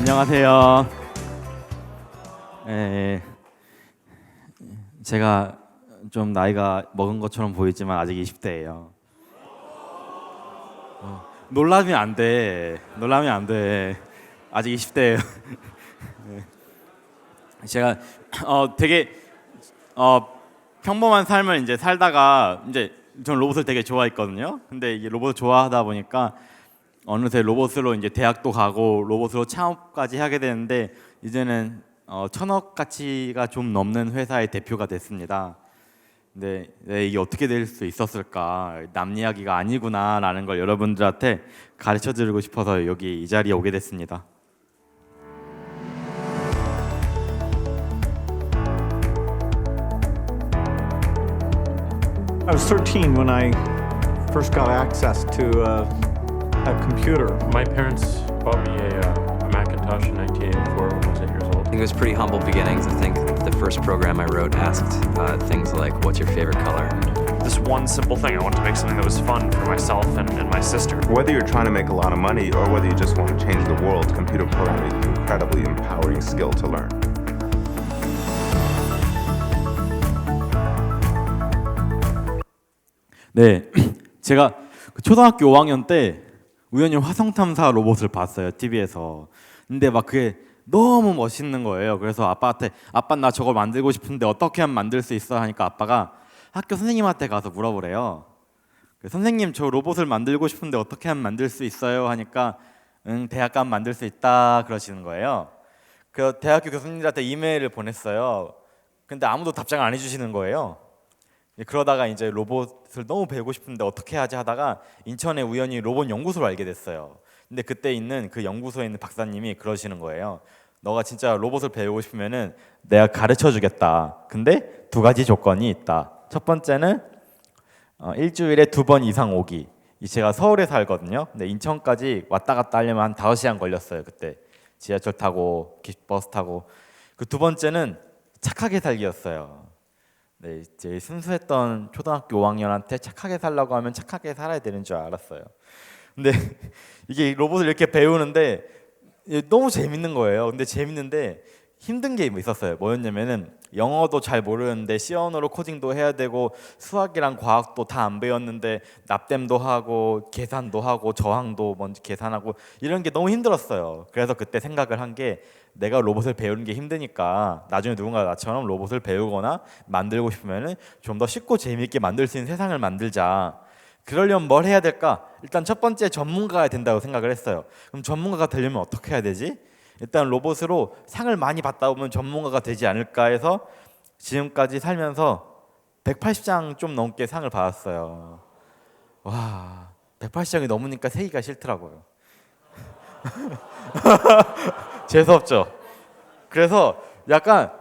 안녕하세요. 에, 제가 좀 나이가 먹은 것처럼 보이지만 아직 20대예요. 놀라면 안 돼. 놀라면 안 돼. 아직 20대예요. 제가 되게 어, 평범한 삶을 이제 살다가 이제 전 로봇을 되게 좋아했거든요. 근데 이게 로봇을 좋아하다 보니까 어느새 로봇으로 이제 대학도 가고 로봇으로 창업까지 하게 되는데 이제는 천억 가치가 좀 넘는 회사의 대표가 됐습니다. 근데 이게 어떻게 될 수 있었을까? 남 이야기가 아니구나라는 걸 여러분들한테 가르쳐 드리고 싶어서 여기 이 자리에 오게 됐습니다. I was 13 when I first got access to a computer. My parents bought me a Macintosh in 1984 when I was 8 years old. I think it was pretty humble beginnings. I think the first program I wrote asked things like, what's your favorite color? This one simple thing, I wanted to make something that was fun for myself and my sister. Whether you're trying to make a lot of money or whether you just want to change the world, computer programming is an incredibly empowering skill to learn. 네, 제가 초등학교 5학년 때 우연히 화성 탐사 로봇을 봤어요, TV에서. 근데 막 그게 너무 멋있는 거예요. 그래서 아빠한테 아빠 나 저걸 만들고 싶은데 어떻게 하면 만들 수 있어 하니까 아빠가 학교 선생님한테 가서 물어보래요. 선생님 저 로봇을 만들고 싶은데 어떻게 하면 만들 수 있어요 하니까 응 대학 가면 만들 수 있다 그러시는 거예요. 그 대학교 교수님들한테 이메일을 보냈어요. 근데 아무도 답장을 안 해주시는 거예요. 그러다가 이제 로봇을 너무 배우고 싶은데 어떻게 하지 하다가 인천에 우연히 로봇 연구소를 알게 됐어요. 근데 그때 있는 그 연구소에 있는 박사님이 그러시는 거예요. 너가 진짜 로봇을 배우고 싶으면은 내가 가르쳐 주겠다. 근데 두 가지 조건이 있다. 첫 번째는 일주일에 2번 이상 오기. 제가 서울에 살거든요. 근데 인천까지 왔다 갔다 하려면 한 5시간 걸렸어요. 그때 지하철 타고 버스 타고. 그 두 번째는 착하게 살기였어요. 네, 제 순수했던 초등학교 5학년한테 착하게 살라고 하면 착하게 살아야 되는 줄 알았어요. 근데 이게 로봇을 이렇게 배우는데 너무 재밌는 거예요. 근데 재밌는데 힘든 게 있었어요. 뭐였냐면은 영어도 잘 모르는데 C 언어로 코딩도 해야 되고 수학이랑 과학도 다 안 배웠는데 납땜도 하고 계산도 하고 저항도 먼저 계산하고 이런 게 너무 힘들었어요. 그래서 그때 생각을 한 게 내가 로봇을 배우는 게 힘드니까 나중에 누군가 나처럼 로봇을 배우거나 만들고 싶으면은 좀 더 쉽고 재미있게 만들 수 있는 세상을 만들자. 그러려면 뭘 해야 될까? 일단 첫 번째 전문가가 된다고 생각을 했어요. 그럼 전문가가 되려면 어떻게 해야 되지? 일단 로봇으로 상을 많이 받다 보면 전문가가 되지 않을까 해서 지금까지 살면서 180장 좀 넘게 상을 받았어요. 와, 180장이 넘으니까 세기가 싫더라고요. 재수없죠? 그래서 약간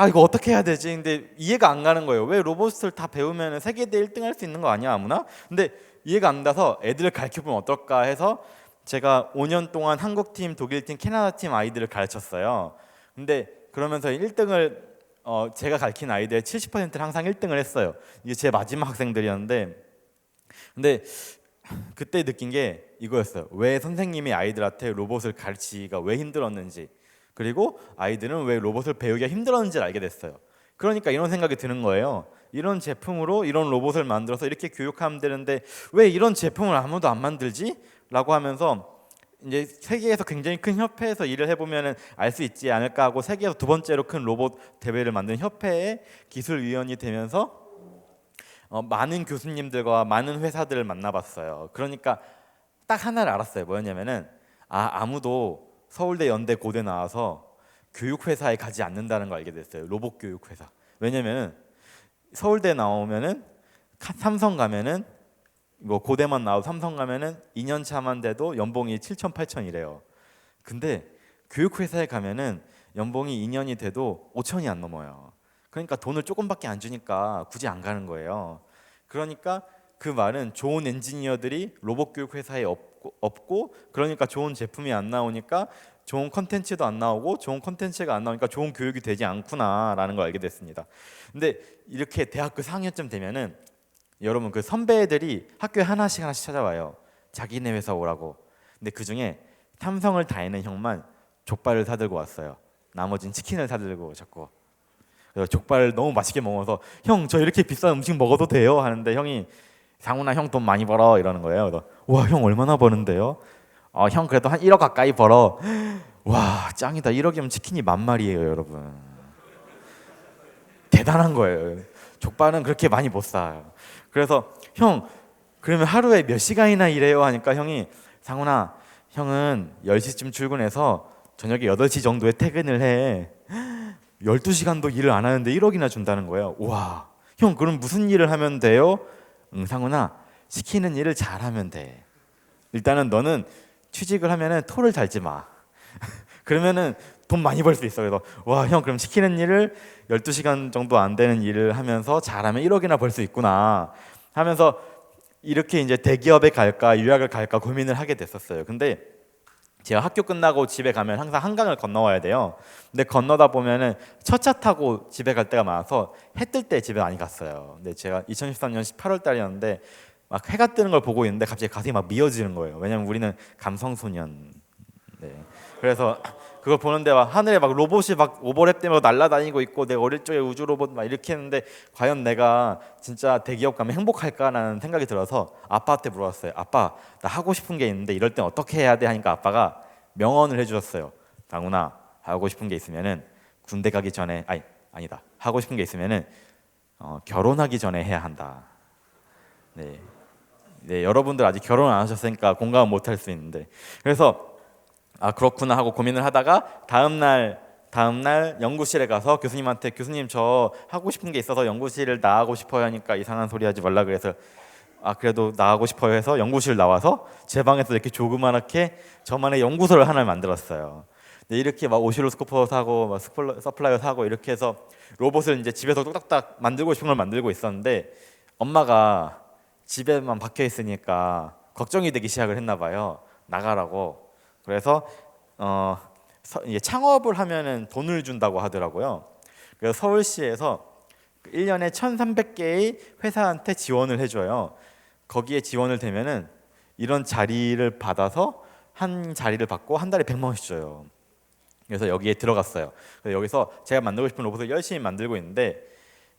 이거 어떻게 해야 되지? 근데 이해가 안 가는 거예요. 왜 로봇을 다 배우면 세계대 1등 할 수 있는 거 아니야 아무나? 근데 이해가 안 가서 애들을 가르쳐보면 어떨까 해서 제가 5년 동안 한국팀, 독일팀, 캐나다팀 아이들을 가르쳤어요. 근데 그러면서 1등을 제가 가르친 아이들의 70%를 항상 1등을 했어요. 이게 제 마지막 학생들이었는데 근데 그때 느낀 게 이거였어요. 왜 선생님이 아이들한테 로봇을 가르치기가 왜 힘들었는지, 그리고 아이들은 왜 로봇을 배우기가 힘들었는지를 알게 됐어요. 그러니까 이런 생각이 드는 거예요. 이런 제품으로 이런 로봇을 만들어서 이렇게 교육하면 되는데 왜 이런 제품을 아무도 안 만들지? 라고 하면서 이제 세계에서 굉장히 큰 협회에서 일을 해보면 알 수 있지 않을까 하고 세계에서 두 번째로 큰 로봇 대회를 만든 협회의 기술위원이 되면서 많은 교수님들과 많은 회사들을 만나봤어요. 그러니까 딱 하나를 알았어요. 뭐였냐면은 아무도 서울대, 연대, 고대 나와서 교육회사에 가지 않는다는 걸 알게 됐어요. 로봇 교육회사. 왜냐면은 서울대 나오면은 삼성 가면은 뭐 고대만 나와도 삼성 가면은 2년 차만 돼도 연봉이 7천 8천이래요. 근데 교육회사에 가면은 연봉이 2년이 돼도 5천이 안 넘어요. 그러니까 돈을 조금밖에 안 주니까 굳이 안 가는 거예요. 그러니까 그 말은 좋은 엔지니어들이 로봇 교육 회사에 없고 그러니까 좋은 제품이 안 나오니까 좋은 컨텐츠도 안 나오고 좋은 컨텐츠가 안 나오니까 좋은 교육이 되지 않구나라는 걸 알게 됐습니다. 근데 이렇게 대학교 4학년쯤 되면은 여러분 그 선배들이 학교에 하나씩 찾아와요. 자기네 회사 오라고. 근데 그 중에 삼성을 다니는 형만 족발을 사들고 왔어요. 나머진 치킨을 사들고 오셨고, 그래서 족발을 너무 맛있게 먹어서 형 저 이렇게 비싼 음식 먹어도 돼요? 하는데 형이 상훈아 형 돈 많이 벌어 이러는 거예요. 그래서 와 형 얼마나 버는데요? 형 그래도 한 1억 가까이 벌어. 와 짱이다. 1억이면 치킨이 10,000마리예요 여러분. 대단한 거예요. 족발은 그렇게 많이 못 사요. 그래서 형 그러면 하루에 몇 시간이나 일해요? 하니까 형이 상훈아 형은 10시쯤 출근해서 저녁에 8시 정도에 퇴근을 해. 12시간도 일을 안 하는데 1억이나 준다는 거예요. 와, 형 그럼 무슨 일을 하면 돼요? 상훈아 시키는 일을 잘하면 돼. 일단은 너는 취직을 하면은 토를 달지 마. 그러면은 돈 많이 벌 수 있어. 그래서 와 형 그럼 시키는 일을 12시간 정도 안 되는 일을 하면서 잘하면 1억이나 벌 수 있구나 하면서 이렇게 이제 대기업에 갈까 유학을 갈까 고민을 하게 됐었어요. 근데 제가 학교 끝나고 집에 가면 항상 한강을 건너와야 돼요. 근데 건너다 보면은 첫차 타고 집에 갈 때가 많아서 해 뜰 때 집에 많이 갔어요. 근데 제가 2013년 18월 달이었는데 막 해가 뜨는 걸 보고 있는데 갑자기 가슴이 막 미어지는 거예요. 왜냐면 우리는 감성소년. 네. 그래서 그걸 보는데 막 하늘에 막 로봇이 막 오버랩 되면서 날아다니고 있고 내가 어릴 적에 우주 로봇 막 이렇게 했는데 과연 내가 진짜 대기업 가면 행복할까라는 생각이 들어서 아빠한테 물어봤어요. 아빠 나 하고 싶은 게 있는데 이럴 땐 어떻게 해야 돼? 하니까 아빠가 명언을 해주셨어요. 당훈아 하고 싶은 게 있으면은 군대 가기 전에 아니다 하고 싶은 게 있으면은 결혼하기 전에 해야 한다. 네. 네, 여러분들 아직 결혼 안 하셨으니까 공감을 못 할 수 있는데 그래서 그렇구나 하고 고민을 하다가 다음날 연구실에 가서 교수님한테 교수님 저 하고 싶은 게 있어서 연구실을 나가고 싶어요 하니까 이상한 소리 하지 말라 그래서 그래도 나가고 싶어요 해서 연구실 나와서 제 방에서 이렇게 조그맣게 저만의 연구소를 하나 만들었어요. 네, 이렇게 막 오실로스코프 사고 막 서플라이어 사고 이렇게 해서 로봇을 이제 집에서 뚝딱딱 만들고 싶은 걸 만들고 있었는데 엄마가 집에만 박혀 있으니까 걱정이 되기 시작을 했나 봐요. 나가라고. 그래서 창업을 하면은 돈을 준다고 하더라고요. 그래서 서울시에서 1년에 1,300개의 회사한테 지원을 해줘요. 거기에 지원을 되면은 이런 자리를 받아서 한 자리를 받고 한 달에 100만 원씩 줘요. 그래서 여기에 들어갔어요. 그래서 여기서 제가 만들고 싶은 로봇을 열심히 만들고 있는데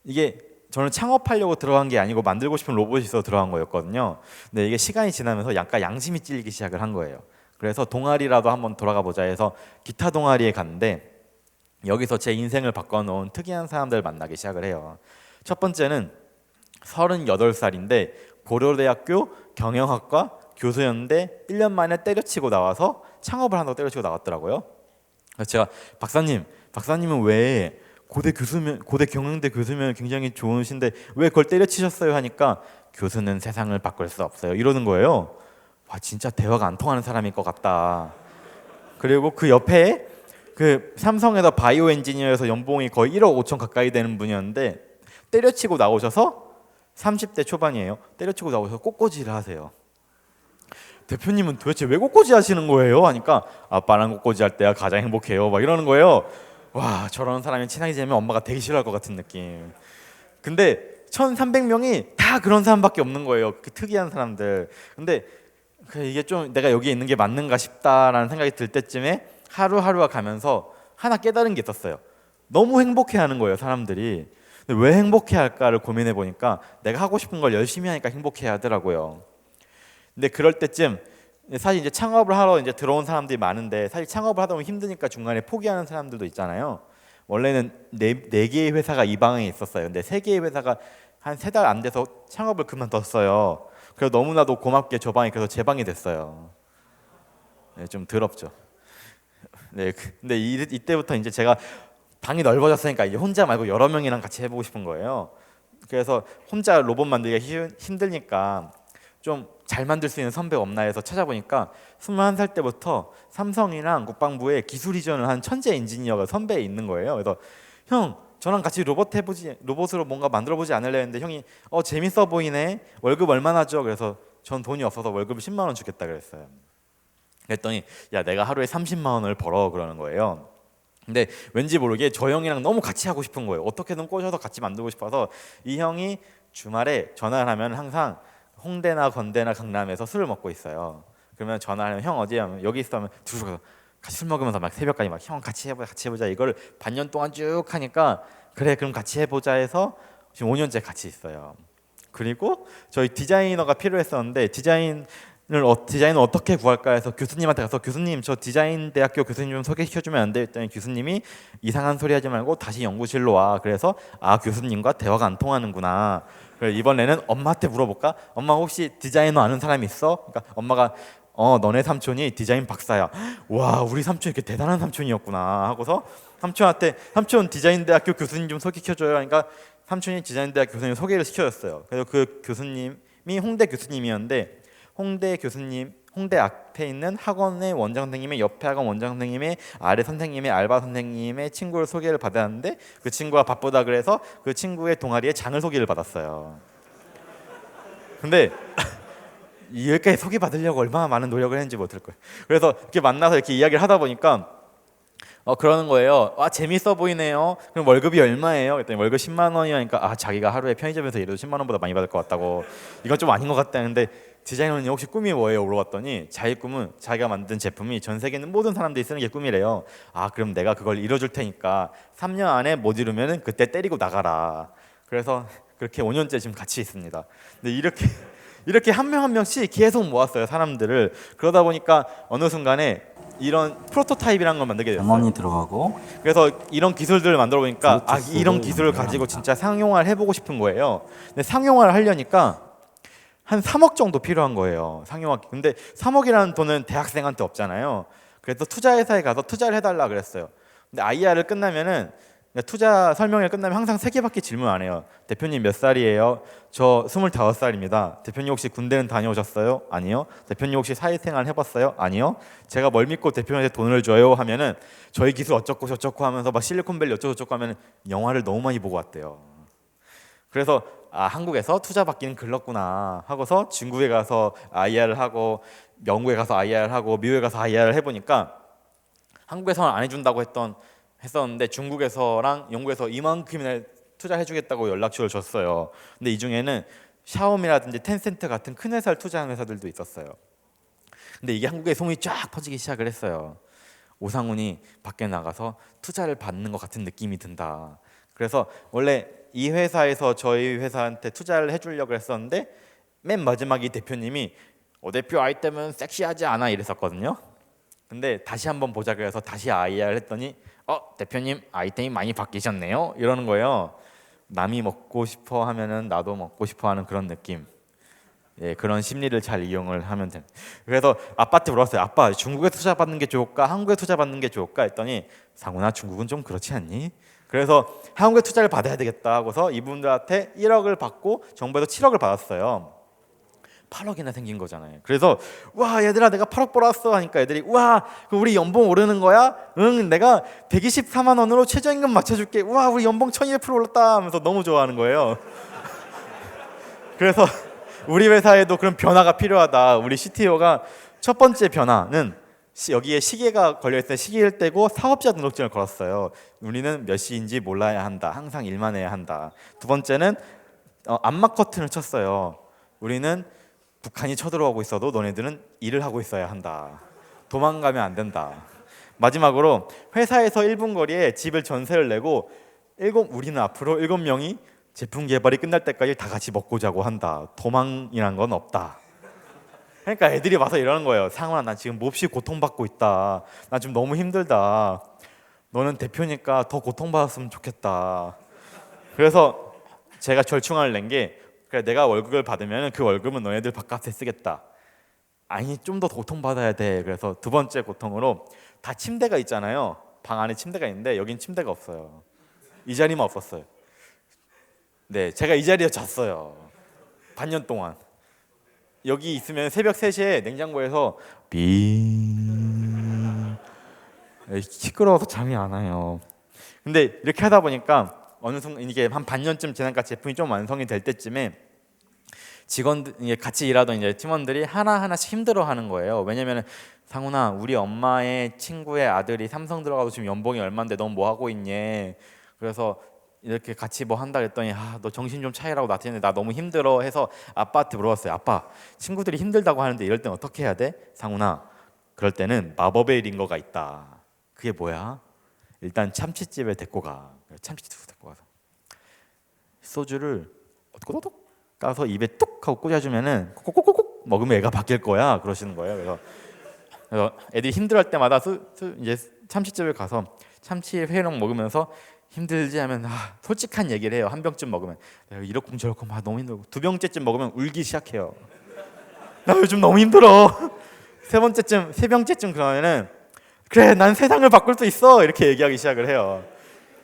이게 저는 창업하려고 들어간 게 아니고 만들고 싶은 로봇이 있어서 들어간 거였거든요. 근데 이게 시간이 지나면서 약간 양심이 찔리기 시작을 한 거예요. 그래서 동아리라도 한번 돌아가 보자 해서 기타 동아리에 갔는데 여기서 제 인생을 바꿔놓은 특이한 사람들을 만나기 시작을 해요. 첫 번째는 38살인데 고려대학교 경영학과 교수였는데 1년 만에 때려치고 나와서 창업을 한다고 때려치고 나왔더라고요. 그래서 제가 박사님은 왜 고대 경영대 교수면 굉장히 좋으신데 왜 그걸 때려치셨어요? 하니까 교수는 세상을 바꿀 수 없어요 이러는 거예요. 와 진짜 대화가 안 통하는 사람일 것 같다. 그리고 그 옆에 그 삼성에서 바이오 엔지니어에서 연봉이 거의 1억 5천 가까이 되는 분이었는데 때려치고 나오셔서 30대 초반이에요. 때려치고 나오셔서 꽃꽂이를 하세요. 대표님은 도대체 왜 꽃꽂이 하시는 거예요? 하니까 아빠랑 꽃꽂이 할 때가 가장 행복해요 막 이러는 거예요. 와 저런 사람이 친하게 지내면 엄마가 되게 싫어할 것 같은 느낌. 근데 1,300명이 다 그런 사람밖에 없는 거예요. 그 특이한 사람들. 근데 이게 좀 내가 여기에 있는 게 맞는가 싶다라는 생각이 들 때쯤에 하루하루가 가면서 하나 깨달은 게 있었어요. 너무 행복해하는 거예요 사람들이. 근데 왜 행복해할까를 고민해 보니까 내가 하고 싶은 걸 열심히 하니까 행복해하더라고요. 근데 그럴 때쯤 사실 이제 창업을 하러 이제 들어온 사람들이 많은데 사실 창업을 하다 보면 힘드니까 중간에 포기하는 사람들도 있잖아요. 원래는 네 개의 회사가 이 방에 있었어요. 근데 3개의 회사가 한 3달 안 돼서 창업을 그만뒀어요. 그래서 너무나도 고맙게 저 방이 그래서 제 방이 됐어요. 네, 좀 더럽죠. 네, 근데 이때부터 이제 제가 방이 넓어졌으니까 이제 혼자 말고 여러 명이랑 같이 해보고 싶은 거예요. 그래서 혼자 로봇 만들기가 힘드니까 좀 잘 만들 수 있는 선배가 없나 해서 찾아보니까 21살 때부터 삼성이랑 국방부에 기술 이전을 한 천재 엔지니어가 선배에 있는 거예요. 그래서 형 저랑 같이 로봇으로 뭔가 만들어보지 않을래 했는데 형이 재밌어 보이네. 월급 얼마나 줘? 그래서 전 돈이 없어서 월급을 10만 원 주겠다 그랬어요. 그랬더니 야 내가 하루에 30만 원을 벌어 그러는 거예요. 근데 왠지 모르게 저 형이랑 너무 같이 하고 싶은 거예요. 어떻게든 꼬셔서 같이 만들고 싶어서 이 형이 주말에 전화를 하면 항상 홍대나 건대나 강남에서 술을 먹고 있어요. 그러면 전화하면 형 어디야? 하면 여기 있어 하면 두고 같이 술 먹으면서 막 새벽까지 막 형 같이 해보자 이걸 반년 동안 쭉 하니까 그래 그럼 같이 해보자 해서 지금 5년째 같이 있어요. 그리고 저희 디자이너가 필요했었는데 디자인을 어떻게 구할까 해서 교수님한테 가서 교수님 저 디자인 대학교 교수님 좀 소개시켜주면 안 돼요? 했더니 교수님이 이상한 소리 하지 말고 다시 연구실로 와. 그래서 아 교수님과 대화가 안 통하는구나. 그래 이번에는 엄마한테 물어볼까? 엄마 혹시 디자이너 아는 사람 있어? 그러니까 엄마가 너네 삼촌이 디자인 박사야. 와 우리 삼촌이 이렇게 대단한 삼촌이었구나 하고서 삼촌한테 삼촌 디자인 대학교 교수님 좀 소개시켜줘요. 그러니까 삼촌이 디자인 대학 교수님 소개를 시켜줬어요. 그래서 그 교수님이 홍대 교수님이었는데 홍대 앞에 있는 학원의 원장 선생님의 옆에 학원 원장 선생님의 아래 선생님의 알바 선생님의 친구를 소개를 받았는데 그 친구가 바쁘다 그래서 그 친구의 동아리에 장을 소개를 받았어요. 근데 이렇게 소개받으려고 얼마나 많은 노력을 했는지 모를 거예요. 그래서 이렇게 만나서 이렇게 이야기를 하다 보니까 그러는 거예요. 아 재밌어 보이네요. 그럼 월급이 얼마예요? 그랬더니 월급 10만 원이니까 아 자기가 하루에 편의점에서 일해도 10만 원보다 많이 받을 것 같다고. 이건 좀 아닌 것 같다는데 디자이너님 혹시 꿈이 뭐예요? 물어봤더니 자기 꿈은 자기가 만든 제품이 전 세계 있는 모든 사람들이 쓰는 게 꿈이래요. 아 그럼 내가 그걸 이뤄줄 테니까 3년 안에 못 이루면 그때 때리고 나가라. 그래서 그렇게 5년째 지금 같이 있습니다. 근데 이렇게 한 명 한 명씩 계속 모았어요 사람들을. 그러다 보니까 어느 순간에 이런 프로토타입이라는 걸 만들게 됐어요. 전원이 들어가고 그래서 이런 기술들을 만들어 보니까 블루투스를 이런 기술을 가지고 연결한다. 진짜 상용화를 해보고 싶은 거예요. 근데 상용화를 하려니까 한 3억 정도 필요한 거예요. 상용화. 근데 3억이라는 돈은 대학생한테 없잖아요. 그래서 투자회사에 가서 투자를 해달라 그랬어요. 근데 IR을 끝나면은 투자 설명회 끝나면 항상 3개밖에 질문 안 해요. 대표님 몇 살이에요? 저 25살입니다. 대표님 혹시 군대는 다녀오셨어요? 아니요. 대표님 혹시 사회생활 해봤어요? 아니요. 제가 뭘 믿고 대표님한테 돈을 줘요? 하면은 저희 기술 어쩌고 저쩌고 하면서 막 실리콘밸리 어쩌고 저쩌고 하면은 영화를 너무 많이 보고 왔대요. 그래서 한국에서 투자 받기는 글렀구나 하고서 중국에 가서 IR을 하고 영국에 가서 IR을 하고 미국에 가서 IR을 해보니까 한국에서는 안 해준다고 했었는데 중국에서랑 영국에서 이만큼이나 투자해주겠다고 연락처를 줬어요. 근데 이 중에는 샤오미라든지 텐센트 같은 큰 회사를 투자하는 회사들도 있었어요. 근데 이게 한국에 소문이 쫙 퍼지기 시작을 했어요. 오상훈이 밖에 나가서 투자를 받는 것 같은 느낌이 든다. 그래서 원래 이 회사에서 저희 회사한테 투자를 해주려고 했었는데 맨 마지막 이 대표님이 대표 아이템은 섹시하지 않아 이랬었거든요. 근데 다시 한번 보자 그래서 다시 IR 했더니 대표님 아이템이 많이 바뀌셨네요 이러는 거예요. 남이 먹고 싶어 하면은 나도 먹고 싶어 하는 그런 느낌. 예, 그런 심리를 잘 이용을 하면 돼. 그래서 아빠한테 물어봤어요. 아빠 중국에 투자 받는 게 좋을까 한국에 투자 받는 게 좋을까 했더니 상훈아 중국은 좀 그렇지 않니? 그래서 한국에 투자를 받아야 되겠다 하고서 이분들한테 1억을 받고 정부에서 7억을 받았어요. 8억이나 생긴 거잖아요. 그래서 와 얘들아 내가 8억 벌었어 하니까 애들이 와 그럼 우리 연봉 오르는 거야? 응 내가 124만 원으로 최저임금 맞춰줄게. 와 우리 연봉 1200% 올랐다 하면서 너무 좋아하는 거예요. 그래서 우리 회사에도 그런 변화가 필요하다. 우리 CTO가 첫 번째 변화는 여기에 시계가 걸려있어요. 시계를 떼고 사업자 등록증을 걸었어요. 우리는 몇 시인지 몰라야 한다. 항상 일만 해야 한다. 두 번째는 암막 커튼을 쳤어요. 우리는 북한이 쳐들어오고 있어도 너네들은 일을 하고 있어야 한다. 도망가면 안 된다. 마지막으로 회사에서 1분 거리에 집을 전세를 내고 우리는 앞으로 7명이 제품 개발이 끝날 때까지 다 같이 먹고 자고 한다. 도망이란 건 없다. 그러니까 애들이 와서 이러는 거예요. 상훈아 나 지금 몹시 고통받고 있다. 나 지금 너무 힘들다. 너는 대표니까 더 고통받았으면 좋겠다. 그래서 제가 절충안을 낸 게 그래 내가 월급을 받으면 그 월급은 너네들 밥값에 쓰겠다. 아니 좀 더 고통받아야 돼. 그래서 두 번째 고통으로 다 침대가 있잖아요. 방 안에 침대가 있는데 여긴 침대가 없어요. 이 자리만 없었어요. 네, 제가 이 자리에 잤어요. 반년 동안. 여기 있으면 새벽 3시에 냉장고에서 시끄러워서 잠이 안 와요. 근데 이렇게 하다 보니까 어느 순간 이게 한 반년쯤 지나니까 제품이 좀 완성이 될 때쯤에 직원들 같이 일하던 이제 팀원들이 하나하나씩 힘들어하는 거예요. 왜냐면은 상훈아 우리 엄마의 친구의 아들이 삼성 들어가도 지금 연봉이 얼마인데 넌 뭐 하고 있니? 그래서 이렇게 같이 뭐 한다 그랬더니 너 정신 좀 차리라고 나한테 나 너무 힘들어 해서 아빠한테 물어봤어요. 아빠 친구들이 힘들다고 하는데 이럴 땐 어떻게 해야 돼? 상훈아 그럴 때는 마법의 링거가 있다. 그게 뭐야? 일단 참치집에 데리고 가. 참치집 데리고 가서 소주를 꼬독 까서 입에 뚝 하고 꽂아주면은 콕콕콕콕 먹으면 애가 바뀔 거야. 그러시는 거예요. 그래서 애들이 힘들어할 때마다 이제 참치집에 가서 참치 회랑 먹으면서 힘들지 하면 솔직한 얘기를 해요. 한 병쯤 먹으면 내가 이렇고 저렇고 막 너무 힘들고, 두 병째쯤 먹으면 울기 시작해요. 나 요즘 너무 힘들어. 세 병째쯤 그러면은 그래 난 세상을 바꿀 수 있어 이렇게 얘기하기 시작을 해요.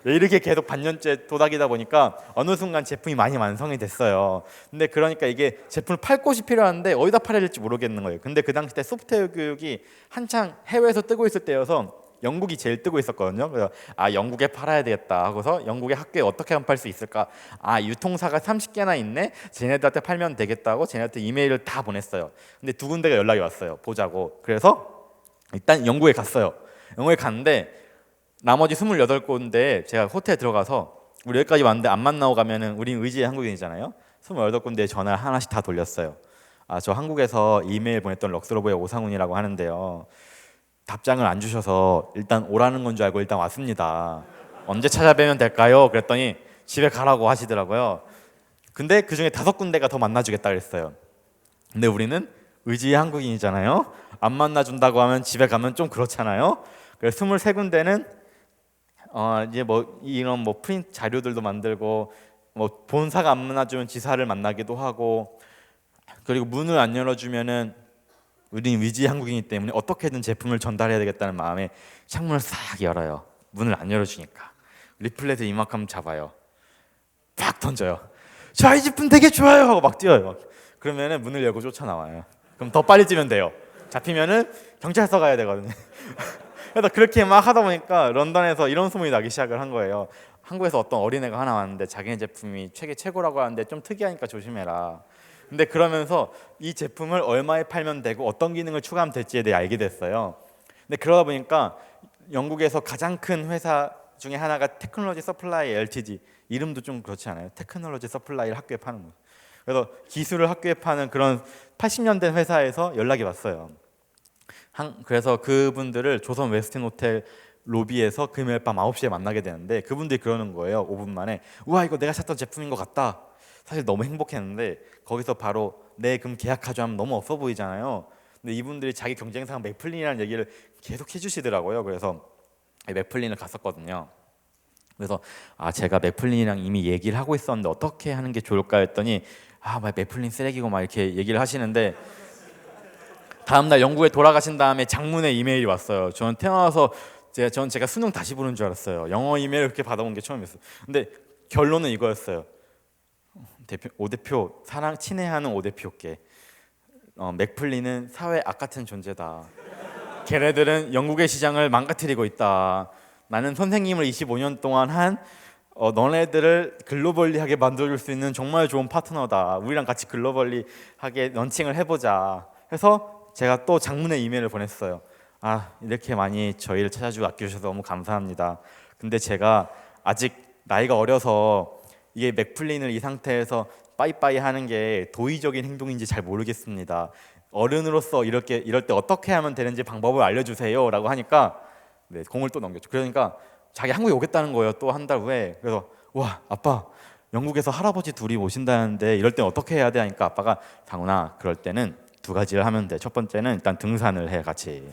이렇게 계속 반년째 도닥이다 보니까 어느 순간 제품이 많이 완성이 됐어요. 근데 그러니까 이게 제품을 팔 곳이 필요한데 어디다 팔아야 될지 모르겠는 거예요. 근데 그 당시 때 소프트웨어 교육이 한창 해외에서 뜨고 있을 때여서 영국이 제일 뜨고 있었거든요. 그래서 영국에 팔아야 되겠다 하고서 영국의 학교에 어떻게 하면 팔 수 있을까? 유통사가 30개나 있네. 쟤네들한테 팔면 되겠다고 쟤네한테 이메일을 다 보냈어요. 근데 두 군데가 연락이 왔어요. 보자고. 그래서 일단 영국에 갔어요. 영국에 갔는데 나머지 28군데 제가 호텔에 들어가서 우리 여기까지 왔는데 안 만나고 가면은 우린 의지의 한국인이잖아요. 28군데 전화를 하나씩 다 돌렸어요. 저 한국에서 이메일 보냈던 럭스러브의 오상훈이라고 하는데요. 답장을 안 주셔서 일단 오라는 건 줄 알고 일단 왔습니다. 언제 찾아뵈면 될까요? 그랬더니 집에 가라고 하시더라고요. 근데 그중에 5군데가 더 만나주겠다 그랬어요. 근데 우리는 의지의 한국인이잖아요. 안 만나준다고 하면 집에 가면 좀 그렇잖아요. 그래서 23군데는 이제 이런 프린트 자료들도 만들고 본사가 안 만나주면 지사를 만나기도 하고, 그리고 문을 안 열어주면은 우리는 위지 한국인이기 때문에 어떻게든 제품을 전달해야 되겠다는 마음에 창문을 싹 열어요. 문을 안 열어주니까 리플렛을 이만큼 잡아요. 팍 던져요. 자, 이 제품 되게 좋아요 하고 막 뛰어요. 그러면은 문을 열고 쫓아나와요. 그럼 더 빨리 뛰면 돼요. 잡히면은 경찰서 가야 되거든요. 그래서 그렇게 막 하다 보니까 런던에서 이런 소문이 나기 시작을 한 거예요. 한국에서 어떤 어린애가 하나 왔는데 자기네 제품이 최고라고 하는데 좀 특이하니까 조심해라. 근데 그러면서 이 제품을 얼마에 팔면 되고 어떤 기능을 추가하면 될지에 대해 알게 됐어요. 근데 그러다 보니까 영국에서 가장 큰 회사 중에 하나가 테크놀로지 서플라이 LTD, 이름도 좀 그렇지 않아요? 테크놀로지 서플라이를 학교에 파는 거예요. 그래서 기술을 학교에 파는 그런 80년 된 회사에서 연락이 왔어요. 그래서 그분들을 조선 웨스틴 호텔 로비에서 금요일 밤 9시에 만나게 되는데 그분들이 그러는 거예요. 5분 만에 우와 이거 내가 찾던 제품인 것 같다. 사실 너무 행복했는데 거기서 바로 네 그럼 계약하죠 하면 너무 없어 보이잖아요. 근데 이분들이 자기 경쟁사 맥플린이라는 얘기를 계속 해주시더라고요. 그래서 맥플린을 갔었거든요. 그래서 제가 맥플린이랑 이미 얘기를 하고 있었는데 어떻게 하는 게 좋을까 했더니 맥플린 쓰레기고 막 이렇게 얘기를 하시는데 다음날 영국에 돌아가신 다음에 장문의 이메일이 왔어요. 저는 태어나서 제가 수능 다시 보는 줄 알았어요. 영어 이메일 그렇게 받아본 게 처음이었어요. 근데 결론은 이거였어요. 오 대표 사랑 친애하는 오 대표께 맥플린은 사회 악 같은 존재다. 걔네들은 영국의 시장을 망가뜨리고 있다. 나는 선생님을 25년 동안 한 너네들을 글로벌리하게 만들어줄 수 있는 정말 좋은 파트너다. 우리랑 같이 글로벌리하게 런칭을 해보자. 해서 제가 또 장문의 이메일을 보냈어요. 이렇게 많이 저희를 찾아주고 아껴주셔서 너무 감사합니다. 근데 제가 아직 나이가 어려서 이게 맥플린을 이 상태에서 빠이빠이 하는 게 도의적인 행동인지 잘 모르겠습니다. 어른으로서 이럴 때 어떻게 하면 되는지 방법을 알려주세요 라고 하니까 공을 또 넘겼죠. 그러니까 자기 한국에 오겠다는 거예요. 또 한 달 후에. 그래서 와 아빠 영국에서 할아버지 둘이 오신다는데 이럴 땐 어떻게 해야 돼 하니까 아빠가 상훈아 그럴 때는 2가지를 하면 돼. 첫 번째는 일단 등산을 해 같이.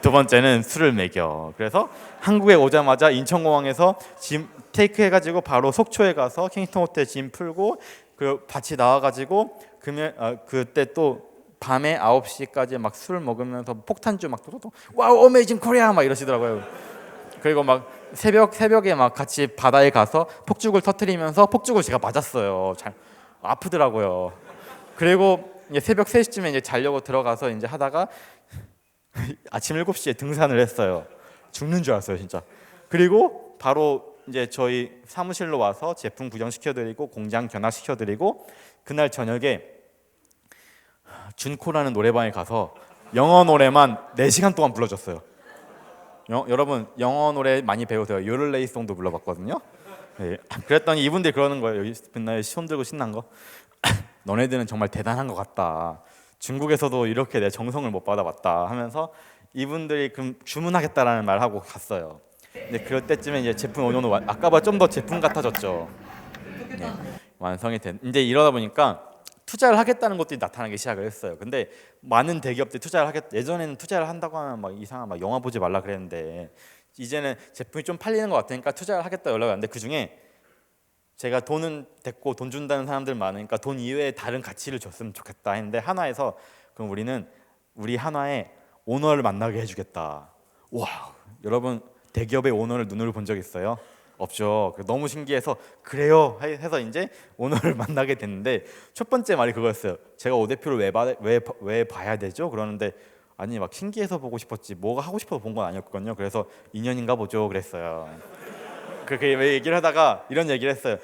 두 번째는 술을 먹여. 그래서 한국에 오자마자 인천공항에서 짐 테이크 해가지고 바로 속초에 가서 킹스턴 호텔 짐 풀고 그 같이 나와가지고 그때 또 밤에 9시까지 막 술 먹으면서 폭탄주 막 또또또 와우 어메이징 코리아 막 이러시더라고요. 그리고 막 새벽에 막 같이 바다에 가서 폭죽을 터뜨리면서 폭죽을 제가 맞았어요. 잘 아프더라고요. 그리고 이제 새벽 3시쯤에 이제 자려고 들어가서 이제 하다가 아침 7시에 등산을 했어요. 죽는 줄 알았어요, 진짜. 그리고 바로 이제 저희 사무실로 와서 제품 구경시켜드리고 공장 견학시켜드리고 그날 저녁에 준코라는 노래방에 가서 영어 노래만 4시간 동안 불러줬어요. 여러분 영어 노래 많이 배우세요. 요를레이송도 불러봤거든요. 네. 그랬더니 이분들이 그러는 거예요. 여기 빛나요 손 들고 신난 거. 너네들은 정말 대단한 것 같다. 중국에서도 이렇게 내 정성을 못 받아봤다 하면서 이분들이 그럼 주문하겠다라는 말 하고 갔어요. 근데 그럴 때쯤에 이제 제품 어느 정도 아까보다 좀 더 제품 같아졌죠. 네, 완성이 된. 이제 이러다 보니까 투자를 하겠다는 것들이 나타나기 시작을 했어요. 근데 많은 대기업들이 투자를 하겠. 예전에는 투자를 한다고 하면 막 이상한 막 영화 보지 말라 그랬는데 이제는 제품이 좀 팔리는 것 같으니까 투자를 하겠다 연락이 왔는데 그 중에 제가 돈은 됐고 돈 준다는 사람들 많으니까 돈 이외에 다른 가치를 줬으면 좋겠다 했는데 한화에서 그럼 우리는 우리 한화의 오너를 만나게 해주겠다. 와, 여러분 대기업의 오너를 눈으로 본 적 있어요? 없죠. 너무 신기해서 그래요 해서 이제 오너를 만나게 됐는데 첫 번째 말이 그거였어요. 제가 오 대표를 왜 봐야 되죠? 그러는데 아니 막 신기해서 보고 싶었지 뭐가 하고 싶어서 본 건 아니었거든요. 그래서 인연인가 보죠 그랬어요. 그렇게 얘기를 하다가 이런 얘기를 했어요.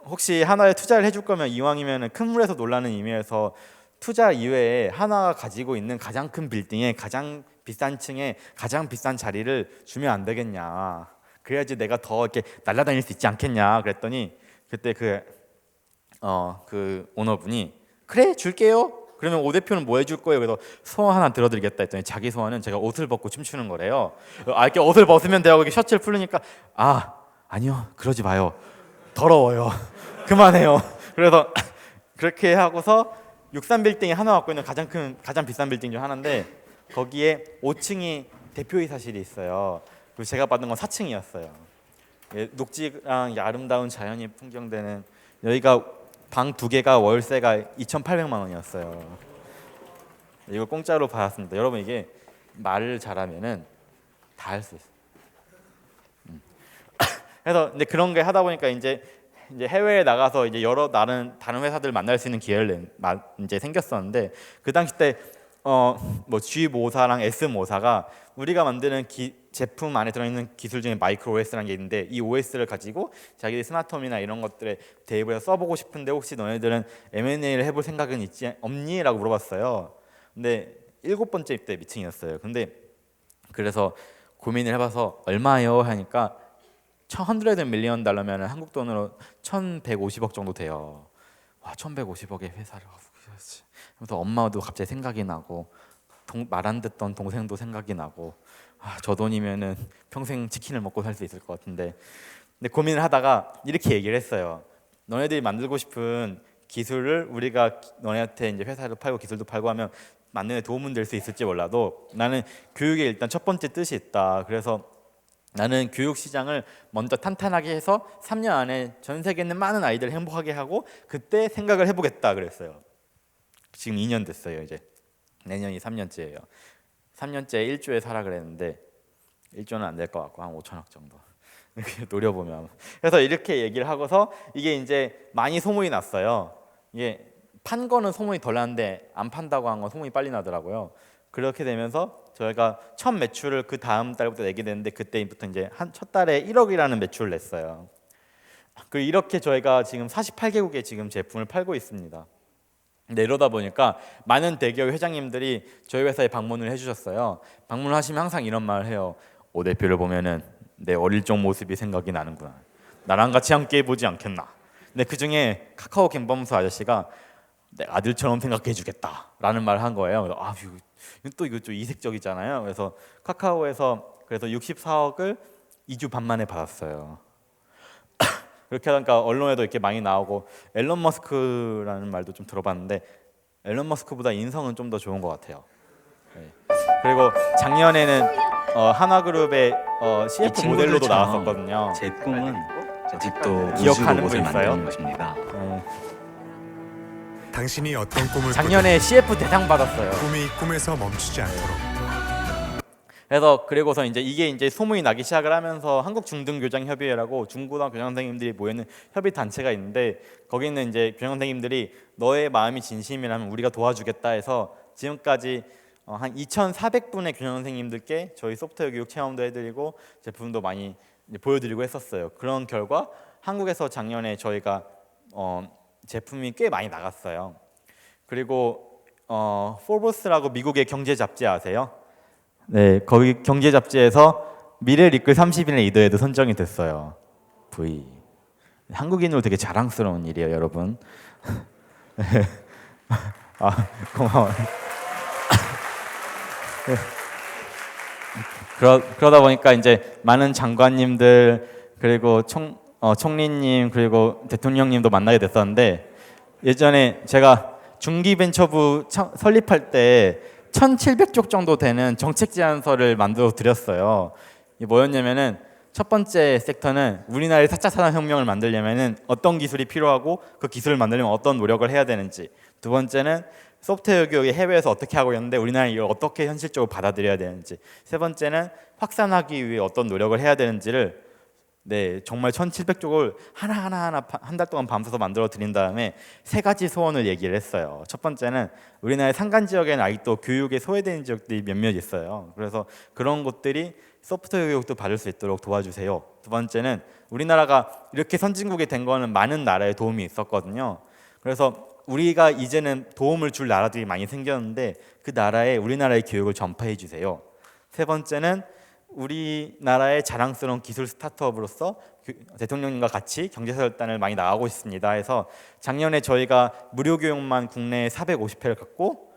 혹시 한화에 투자를 해줄 거면 이왕이면 큰 물에서 놀라는 의미에서 투자 이외에 한화가 가지고 있는 가장 큰 빌딩에 가장 비싼 층에 가장 비싼 자리를 주면 안 되겠냐. 그래야지 내가 더 이렇게 날아다닐 수 있지 않겠냐. 그랬더니 그때 그 오너분이 그래 줄게요. 그러면 오 대표는 뭐 해줄 거예요? 그래서 소원 하나 들어드리겠다 했더니 자기 소원은 제가 옷을 벗고 춤추는 거래요. 이렇게 옷을 벗으면 되고 셔츠를 풀으니까 아니요 그러지 마요. 더러워요. 그만해요. 그래서 그렇게 하고서 63빌딩이 하나 갖고 있는 가장 비싼 빌딩 중 하나인데 거기에 5층이 대표이사실이 있어요. 그리고 제가 받은 건 4층이었어요. 녹지랑 아름다운 자연이 풍경되는 여기가 방 2개가 월세가 2,800만 원이었어요. 이거 공짜로 받았습니다. 여러분 이게 말을 잘하면은 다 할 수 있어요. 그래서 이제 그런 게 하다 보니까 이제 해외에 나가서 이제 여러 다른 회사들 만날 수 있는 기회를 이제 생겼었는데 그 당시 때 뭐 G 모사랑 S 모사가 우리가 만드는 제품 안에 들어있는 기술 중에 마이크로 OS라는 게 있는데 이 OS를 가지고 자기들 스마트홈이나 이런 것들에 대입을 해서 써보고 싶은데 혹시 너네들은 M&A를 해볼 생각은 없니? 라고 물어봤어요. 근데 7번째 입대 미팅이었어요. 근데 그래서 고민을 해봐서 얼마예요? 하니까 $100 밀리언 달러면 한국 돈으로 1,150억 정도 돼요. 와, 1,150억의 회사를 하고 계셨지. 그래서 엄마도 갑자기 생각이 나고 말 안 듣던 동생도 생각이 나고 저 돈이면은 평생 치킨을 먹고 살 수 있을 것 같은데. 근데 고민을 하다가 이렇게 얘기를 했어요. 너네들이 만들고 싶은 기술을 우리가 너네한테 이제 회사도 팔고 기술도 팔고 하면 만드는 데 도움은 될 수 있을지 몰라도 나는 교육에 일단 첫 번째 뜻이 있다. 그래서 나는 교육 시장을 먼저 탄탄하게 해서 3년 안에 전 세계에 있는 많은 아이들을 행복하게 하고 그때 생각을 해보겠다 그랬어요. 지금 2년 됐어요. 이제 내년이 3년째예요. 3년째 1조에 살아 그랬는데 1조는 안 될 것 같고 한 5천억 정도 노려보면. 그래서 이렇게 얘기를 하고서 이게 이제 많이 소문이 났어요. 이게 판 거는 소문이 덜 났는데 안 판다고 한 건 소문이 빨리 나더라고요. 그렇게 되면서 저희가 첫 매출을 그 다음 달부터 내게 되는데 그때부터 이제 첫 달에 1억이라는 매출을 냈어요. 그리고 이렇게 저희가 지금 48개국에 지금 제품을 팔고 있습니다. 근데 이러다 보니까 많은 대기업 회장님들이 저희 회사에 방문을 해주셨어요. 방문을 하시면 항상 이런 말을 해요. 오 대표를 보면은 내 어릴 적 모습이 생각이 나는구나. 나랑 같이 함께 해보지 않겠나. 근데 그 중에 카카오 김범수 아저씨가 내 아들처럼 생각해주겠다라는 말을 한 거예요. 그래서 이거 좀 이색적이잖아요. 그래서 카카오에서 그래서 64억을 2주 반 만에 받았어요. 그렇게 하니까 언론에도 이렇게 많이 나오고 앨런 머스크라는 말도 좀 들어봤는데 앨런 머스크보다 인성은 좀 더 좋은 것 같아요. 네. 그리고 작년에는 한화그룹의 CF 모델로도 나왔었거든요. 제 꿈은 아직도 기억하는 분 우주 로봇을 있어요? 만드는 것입니다. 당신이 어떤 꿈을 작년에 CF 대상 받았어요. 꾸든 꿈이 꿈에서 멈추지 않도록. 그래서 그리고서 이게 이제 소문이 나기 시작을 하면서 한국중등교장협의회라고 중고등학교 교장선생님들이 모이는 협의 단체가 있는데 거기는 이제 교장선생님들이 너의 마음이 진심이라면 우리가 도와주겠다 해서 지금까지 한 2,400분의 교장선생님들께 저희 소프트웨어 교육 체험도 해드리고 제품도 많이 보여드리고 했었어요. 그런 결과 한국에서 작년에 저희가 제품이 꽤 많이 나갔어요. 그리고 포브스라고 미국의 경제 잡지 아세요? 네, 거기 경제 잡지에서 미래를 이끌 30인의 리더에도 선정이 됐어요. V. 한국인으로 되게 자랑스러운 일이에요, 여러분. 고마워요. 그러다 보니까 이제 많은 장관님들 그리고 총리님 그리고 대통령님도 만나게 됐었는데 예전에 제가 중기벤처부 설립할 때 1,700쪽 정도 되는 정책 제안서를 만들어 드렸어요. 이게 뭐였냐면은 첫 번째 섹터는 우리나라의 4차 산업혁명을 만들려면은 어떤 기술이 필요하고 그 기술을 만들려면 어떤 노력을 해야 되는지, 두 번째는 소프트웨어 교육이 해외에서 어떻게 하고 있는데 우리나라는 이걸 어떻게 현실적으로 받아들여야 되는지, 세 번째는 확산하기 위해 어떤 노력을 해야 되는지를 정말 1,700쪽을 하나하나 한 달 동안 밤새서 만들어 드린 다음에 세 가지 소원을 얘기를 했어요. 첫 번째는 우리나라의 산간 지역에는 아직도 교육에 소외되는 지역들이 몇몇 있어요. 그래서 그런 곳들이 소프트웨어 교육도 받을 수 있도록 도와주세요. 두 번째는 우리나라가 이렇게 선진국이 된 거는 많은 나라의 도움이 있었거든요. 그래서 우리가 이제는 도움을 줄 나라들이 많이 생겼는데 그 나라에 우리나라의 교육을 전파해 주세요. 세 번째는 우리나라의 자랑스러운 기술 스타트업으로서 대통령님과 같이 경제설단을 많이 나가고 있습니다. 해서 작년에 저희가 무료 교육만 국내에 450회를 갖고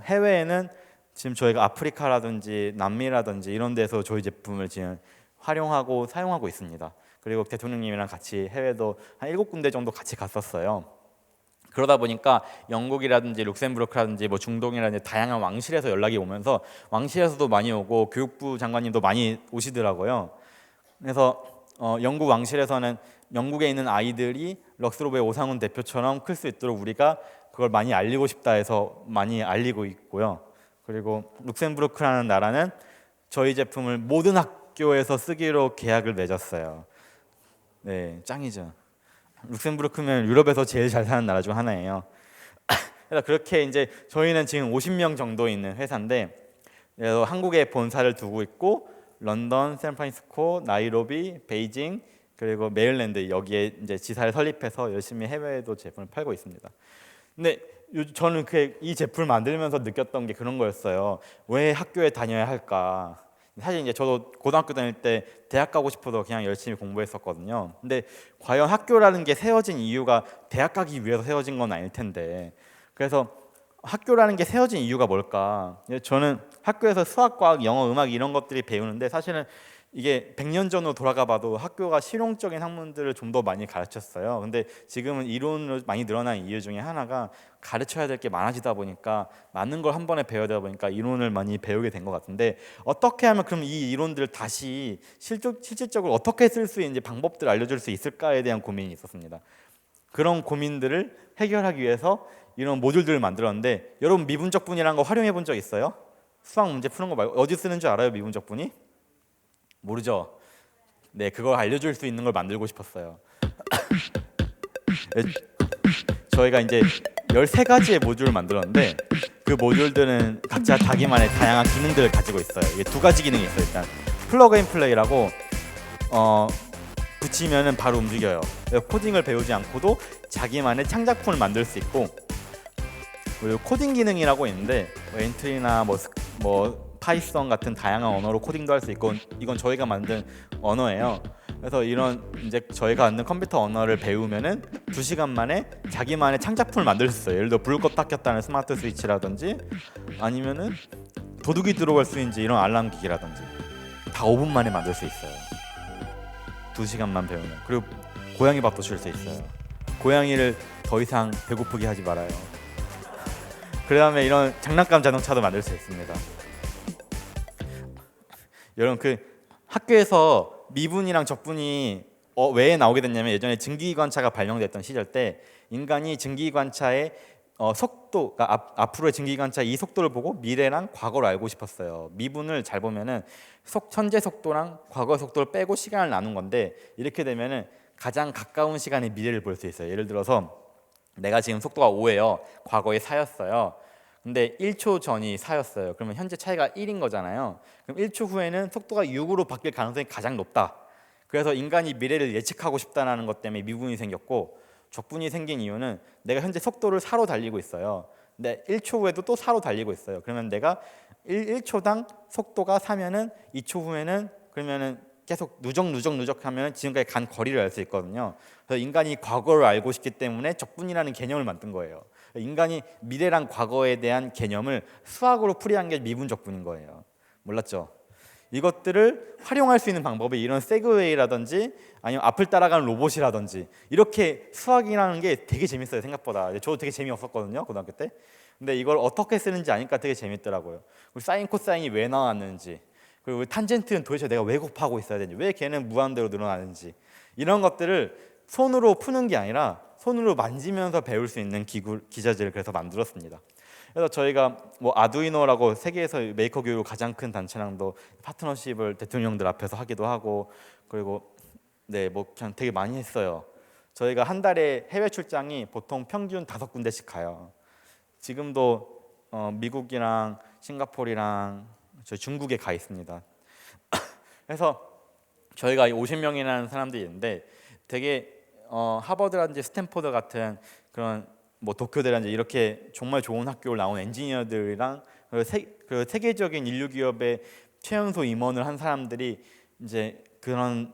해외에는 지금 저희가 아프리카라든지 남미라든지 이런 데서 저희 제품을 지금 활용하고 사용하고 있습니다. 그리고 대통령님이랑 같이 해외도 한 7군데 정도 같이 갔었어요. 그러다 보니까 영국이라든지 룩셈부르크라든지 뭐 중동이라든지 다양한 왕실에서 연락이 오면서 왕실에서도 많이 오고 교육부 장관님도 많이 오시더라고요. 그래서 영국 왕실에서는 영국에 있는 아이들이 럭스로브의 오상훈 대표처럼 클 수 있도록 우리가 그걸 많이 알리고 싶다 해서 많이 알리고 있고요. 그리고 룩셈부르크라는 나라는 저희 제품을 모든 학교에서 쓰기로 계약을 맺었어요. 네, 짱이죠. 룩셈부르크면 유럽에서 제일 잘 사는 나라 중 하나예요. 그래서 그렇게 이제 저희는 지금 50명 정도 있는 회사인데, 그래서 한국에 본사를 두고 있고 런던, 샌프란시스코, 나이로비, 베이징 그리고 메릴랜드 여기에 이제 지사를 설립해서 열심히 해외에도 제품을 팔고 있습니다. 근데 저는 이 제품을 만들면서 느꼈던 게 그런 거였어요. 왜 학교에 다녀야 할까? 사실 이제 저도 고등학교 다닐 때 대학 가고 싶어서 그냥 열심히 공부했었거든요. 근데 과연 학교라는 게 세워진 이유가 대학 가기 위해서 세워진 건 아닐 텐데, 그래서 학교라는 게 세워진 이유가 뭘까? 저는 학교에서 수학, 과학, 영어, 음악 이런 것들이 배우는데 사실은 이게 100년 전으로 돌아가 봐도 학교가 실용적인 학문들을 좀 더 많이 가르쳤어요. 근데 지금은 이론으로 많이 늘어난 이유 중에 하나가 가르쳐야 될 게 많아지다 보니까 많은 걸 한 번에 배워야 되다 보니까 이론을 많이 배우게 된 것 같은데, 어떻게 하면 그럼 이 이론들을 다시 실질적으로 어떻게 쓸 수 있는지 방법들을 알려줄 수 있을까에 대한 고민이 있었습니다. 그런 고민들을 해결하기 위해서 이런 모듈들을 만들었는데, 여러분 미분적분이라는 거 활용해 본 적 있어요? 수학 문제 푸는 거 말고 어디 쓰는 줄 알아요? 미분적분이? 모르죠? 네, 그걸 알려줄 수 있는 걸 만들고 싶었어요. 저희가 이제 13가지의 모듈을 만들었는데 그 모듈들은 각자 자기만의 다양한 기능들을 가지고 있어요. 이게 2가지 기능이 있어요. 일단 플러그 앤 플레이라고 붙이면은 바로 움직여요. 코딩을 배우지 않고도 자기만의 창작품을 만들 수 있고, 그리고 코딩 기능이라고 있는데 엔트리나 뭐 파이썬 같은 다양한 언어로 코딩도 할 수 있고, 이건 저희가 만든 언어예요. 그래서 이런 이제 저희가 만든 컴퓨터 언어를 배우면은 2시간 만에 자기만의 창작품을 만들 수 있어요. 예를 들어 불 껐다 켰다는 스마트 스위치라든지 아니면은 도둑이 들어갈 수 있는지 이런 알람 기기라든지 다 5분 만에 만들 수 있어요. 2시간만 배우면. 그리고 고양이 밥도 줄 수 있어요. 고양이를 더 이상 배고프게 하지 말아요. 그 다음에 이런 장난감 자동차도 만들 수 있습니다. 여러분 학교에서 미분이랑 적분이 왜 나오게 됐냐면, 예전에 증기기관차가 발명됐던 시절 때 인간이 증기기관차의 속도, 그러니까 앞으로의 증기기관차의 이 속도를 보고 미래랑 과거를 알고 싶었어요. 미분을 잘 보면은 현재 속도랑 과거 속도를 빼고 시간을 나눈 건데, 이렇게 되면은 가장 가까운 시간의 미래를 볼 수 있어요. 예를 들어서 내가 지금 속도가 5예요. 과거에 4였어요. 근데 1초 전이 4였어요. 그러면 현재 차이가 1인 거잖아요. 그럼 1초 후에는 속도가 6으로 바뀔 가능성이 가장 높다. 그래서 인간이 미래를 예측하고 싶다는 것 때문에 미분이 생겼고, 적분이 생긴 이유는 내가 현재 속도를 4로 달리고 있어요. 근데 1초 후에도 또 4로 달리고 있어요. 그러면 내가 1초당 속도가 4면은 2초 후에는 그러면은 계속 누적 하면 지금까지 간 거리를 알 수 있거든요. 그래서 인간이 과거를 알고 싶기 때문에 적분이라는 개념을 만든 거예요. 인간이 미래랑 과거에 대한 개념을 수학으로 풀이한 게 미분적분인 거예요. 몰랐죠? 이것들을 활용할 수 있는 방법이 이런 세그웨이라든지 아니면 앞을 따라가는 로봇이라든지 이렇게 수학이라는 게 되게 재밌어요. 생각보다. 저도 되게 재미없었거든요. 고등학교 때. 근데 이걸 어떻게 쓰는지 아니까 되게 재밌더라고요. 그리고 사인 코사인이 왜 나왔는지, 그리고 탄젠트는 도대체 내가 왜 곱하고 있어야 되는지, 왜 걔는 무한대로 늘어나는지, 이런 것들을 손으로 푸는 게 아니라 손으로 만지면서 배울 수 있는 기자재를 그래서 만들었습니다. 그래서 저희가 뭐 아두이노라고 세계에서 메이커 교육 가장 큰 단체랑도 파트너십을 대통령들 앞에서 하기도 하고, 그리고 네, 뭐 그냥 되게 많이 했어요. 저희가 한 달에 해외 출장이 보통 평균 5군데씩 가요. 지금도 미국이랑 싱가포르랑 저희 중국에 가 있습니다. 그래서 저희가 50명이라는 사람들이 있는데 되게 하버드라든지 스탠포드 같은 그런 뭐 도쿄대라든지 이렇게 정말 좋은 학교를 나온 엔지니어들이랑 그 세계적인 인류 기업의 최연소 임원을 한 사람들이 이제 그런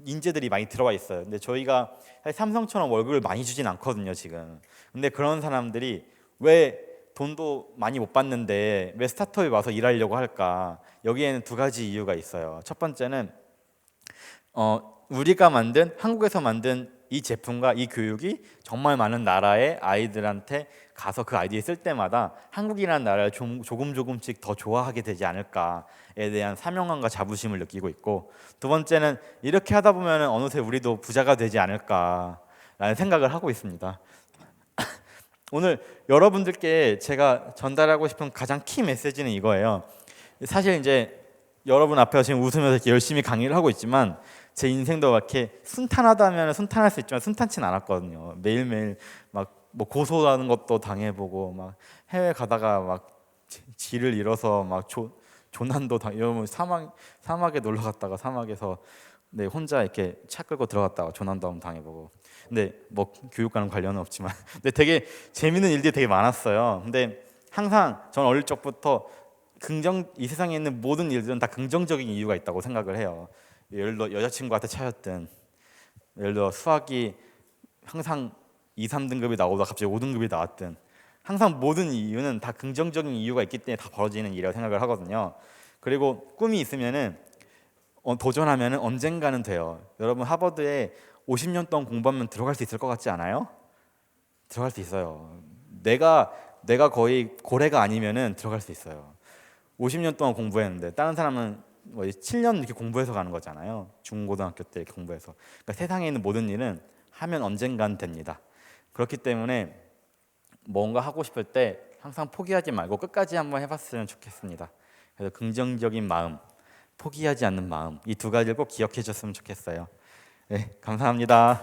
인재들이 많이 들어와 있어요. 근데 저희가 삼성처럼 월급을 많이 주진 않거든요, 지금. 근데 그런 사람들이 왜 돈도 많이 못 받는데 왜 스타트업에 와서 일하려고 할까? 여기에는 2가지 이유가 있어요. 첫 번째는 우리가 한국에서 만든 이 제품과 이 교육이 정말 많은 나라의 아이들한테 가서 그 아이들이 쓸 때마다 한국이라는 나라를 조금씩 더 좋아하게 되지 않을까에 대한 사명감과 자부심을 느끼고 있고, 두 번째는 이렇게 하다 보면 어느새 우리도 부자가 되지 않을까라는 생각을 하고 있습니다. 오늘 여러분들께 제가 전달하고 싶은 가장 키 메시지는 이거예요. 사실 이제 여러분 앞에서 지금 웃으면서 이렇게 열심히 강의를 하고 있지만 제 인생도 이렇게 순탄하다면 순탄할 수 있지만 순탄치는 않았거든요. 매일매일 막 뭐 고소하는 것도 당해보고, 막 해외 가다가 막 길을 잃어서 막 조난도 이러면 사막에 놀러 갔다가 사막에서 네, 혼자 이렇게 차 끌고 들어갔다가 조난도 한번 당해보고. 근데 뭐 교육과는 관련은 없지만 근데 되게 재밌는 일들이 되게 많았어요. 근데 항상 전 어릴 적부터 이 세상에 있는 모든 일들은 다 긍정적인 이유가 있다고 생각을 해요. 예를 들어 여자친구한테 차였든, 예를 들어 수학이 항상 2, 3등급이 나오다 갑자기 5등급이 나왔든, 항상 모든 이유는 다 긍정적인 이유가 있기 때문에 다 벌어지는 일이라고 생각을 하거든요. 그리고 꿈이 있으면은 도전하면은 언젠가는 돼요. 여러분 하버드에 50년 동안 공부하면 들어갈 수 있을 것 같지 않아요? 들어갈 수 있어요. 내가 거의 고래가 아니면은 들어갈 수 있어요. 50년 동안 공부했는데 다른 사람은 뭐 7년 이렇게 공부해서 가는 거잖아요. 중고등학교 때 이렇게 공부해서. 그러니까 세상에 있는 모든 일은 하면 언젠간 됩니다. 그렇기 때문에 뭔가 하고 싶을 때 항상 포기하지 말고 끝까지 한번 해봤으면 좋겠습니다. 그래서 긍정적인 마음, 포기하지 않는 마음, 이 2가지를 꼭 기억해 줬으면 좋겠어요. 네, 감사합니다.